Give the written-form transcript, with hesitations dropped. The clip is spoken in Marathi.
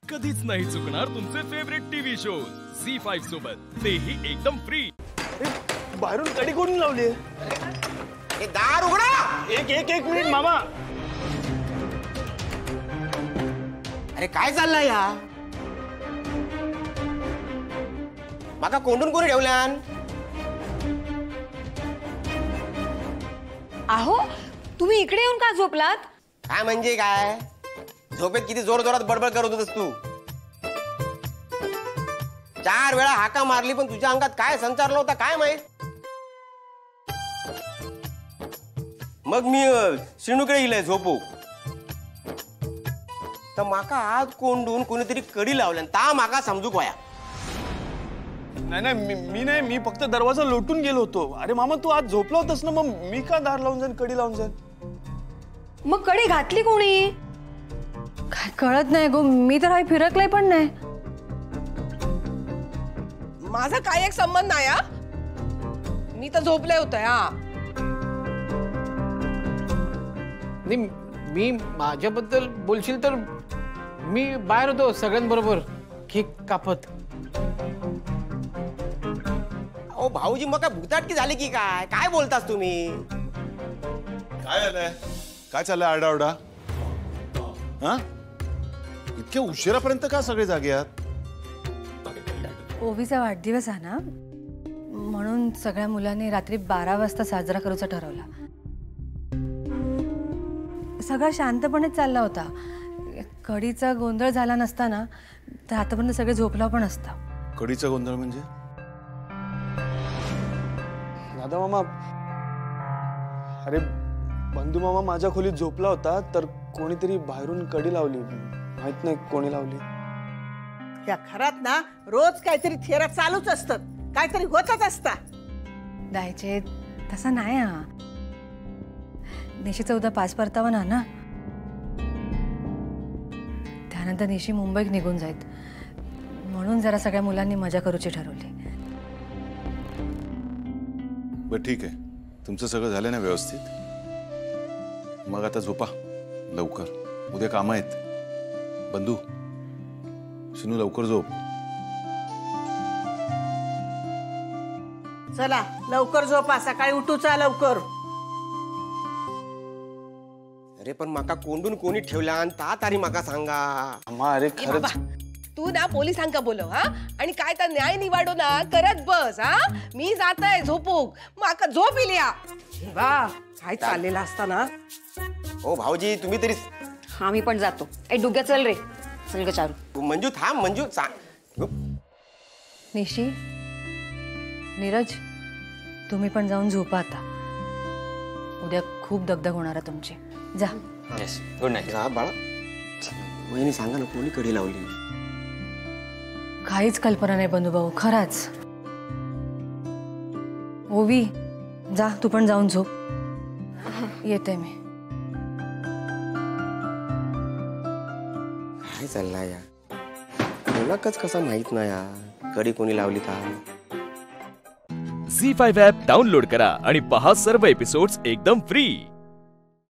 कधीच नाही चुकणार तुमचे फेवरेट टीव्ही शो झी5 सोबत, तेही एकदम फ्री। बाहेरून कडी कोणी लावली? दार उघडा। एक मिनिट मामा। अरे काय चाललंय या? माका कोंडून कोणी ठेवल्यान? आहो, तुम्ही इकडे येऊन का झोपलात? काय म्हणजे काय? झोपेत किती जोर जोरात बडबड करत होतस तू? 4 वेळा हाका मारली पण तुझ्या अंगात काय संचारलं होता काय माहित? मग मी श्रीणूकडे गेलोय झोपू, तर माका आज कोंडून कोणीतरी कडी लावल्यान ता माका समजूक वया। नाही मी फक्त दरवाजा लोटून गेलो होतो। अरे मामा तू आज झोपला होतास ना, मग मी का दार लावून जाईन, कडी लावून जाईन? मग कडी घातली कोणी? काय कळत नाही गो, मी तर काही फिरकले पण नाही। माझा काय एक संबंध नाही हा, मी तर झोपले होते। हा मी माझ्याबद्दल बोलशील तर मी बाहेर होतो सगळ्यांबरोबर केक कापत। ओ भाऊजी मग काय भुताटकी झाली की काय? काय बोलतास तुम्ही? काय झालंय? काय चाललंय आरडाओरडा? हा, इतक्या उशिरापर्यंत का सगळे जागे आहात? ओवीचा वाढदिवस आहे ना, म्हणून सगळ्या मुलांनी रात्री 12 वाजता साजरा करूचा ठरवला। सगळा शांतपणे चालला होता। कढीचा गोंधळ झाला नसता ना, तर आतापर्यंत सगळे झोपला पण असता। कढीचा गोंधळ म्हणजे? दादा मामा, अरे बंधू मामा माझ्या खोलीत झोपला होता, तर कोणीतरी बाहेरून कडी लावली। माहित नाही कोणी लावली। या घरात ना रोज काहीतरी थेरा चालूच असतात, काहीतरी होतच असता। द्यायचे तसा नाही हा। निशीचा उद्या पास परतावा ना, त्यानंतर निशी मुंबईत निघून जाईल, म्हणून जरा सगळ्या मुलांनी मजा करूची ठरवली। बरं ठीक आहे, तुमचं सगळं झालं ना व्यवस्थित? मग आता झोपा लवकर, उद्या काम आहेत। बंधू शिनू लवकर झोप। चला लवकर झोपा, सकाळी उठूचा लवकर। अरे पण माका कोंडून कोणी ठेवल्यान ता तारी माका सांगा। मामा अरे ए बाबा, तू ना पोलिसांका बोलव हा, आणि काय तर न्याय निवाडो ना करत बस हा। मी जातय झोपूक, माका झोप इली या। वा काय चाललेलं असताना। ओ भाऊजी तुम्ही तरी। हा मी पण जातो। ए डुग्या चल रे, चल ग चारू। मंजू थांब, मंजू सांग। निशी, नीरज, तुम्ही पण जाऊन झोपा आता। उद्या खूप दगदग होणार आहे तुमची, जा। Yes, good night. जा बाळा, वहिनी सांगा ना कोणी कडी लावली? काहीच कल्पना नाही बंधुभाऊ, खराच। ओवी जा, तू पण जाऊन झोप। येते मी। काय चाललंय या? कोणाकच कसा माहित नाही या कडी कोणी लावली का? झी5 ॲप डाउनलोड करा आणि पहा सर्व एपिसोड्स एकदम फ्री।